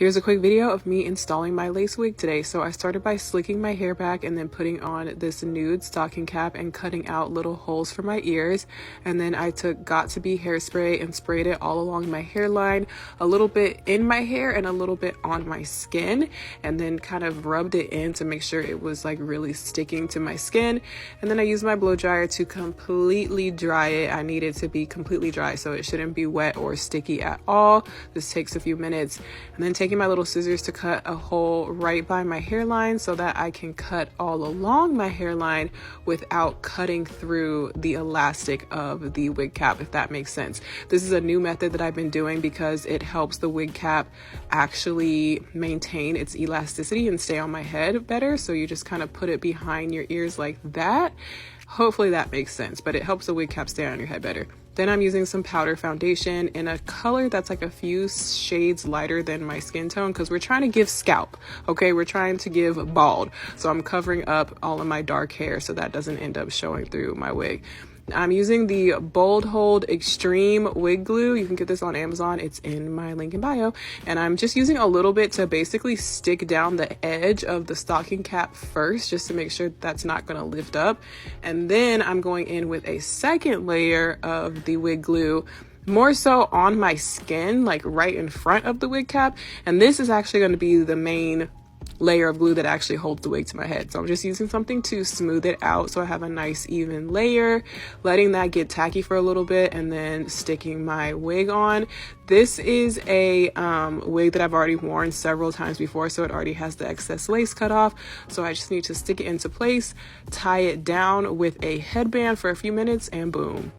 Here's a quick video of me installing my lace wig today. So I started by slicking my hair back and then putting on this nude stocking cap and cutting out little holes for my ears. And then I took Got To Be hairspray and sprayed it all along my hairline, a little bit in my hair and a little bit on my skin, and then kind of rubbed it in to make sure it was like really sticking to my skin. And then I used my blow dryer to completely dry it. I need it to be completely dry, so it shouldn't be wet or sticky at all. This takes a few minutes. And then taking my little scissors to cut a hole right by my hairline so that I can cut all along my hairline without cutting through the elastic of the wig cap, if that makes sense. This is a new method that I've been doing because it helps the wig cap actually maintain its elasticity and stay on my head better. So you just kind of put it behind your ears like that. Hopefully that makes sense, but it helps the wig cap stay on your head better. Then I'm using some powder foundation in a color that's like a few shades lighter than my skin tone because we're trying to give scalp, okay? We're trying to give bald. So I'm covering up all of my dark hair so that doesn't end up showing through my wig. I'm using the Bold Hold Extreme Wig Glue. You can get this on Amazon. It's in my link in bio. And I'm just using a little bit to basically stick down the edge of the stocking cap first, just to make sure that's not going to lift up. And then I'm going in with a second layer of the wig glue, more so on my skin, like right in front of the wig cap. And this is actually going to be the main layer of glue that actually holds the wig to my head. So I'm just using something to smooth it out so I have a nice even layer, letting that get tacky for a little bit, and then sticking my wig on. This is a wig that I've already worn several times before, so it already has the excess lace cut off. So I just need to stick it into place, tie it down with a headband for a few minutes, and boom.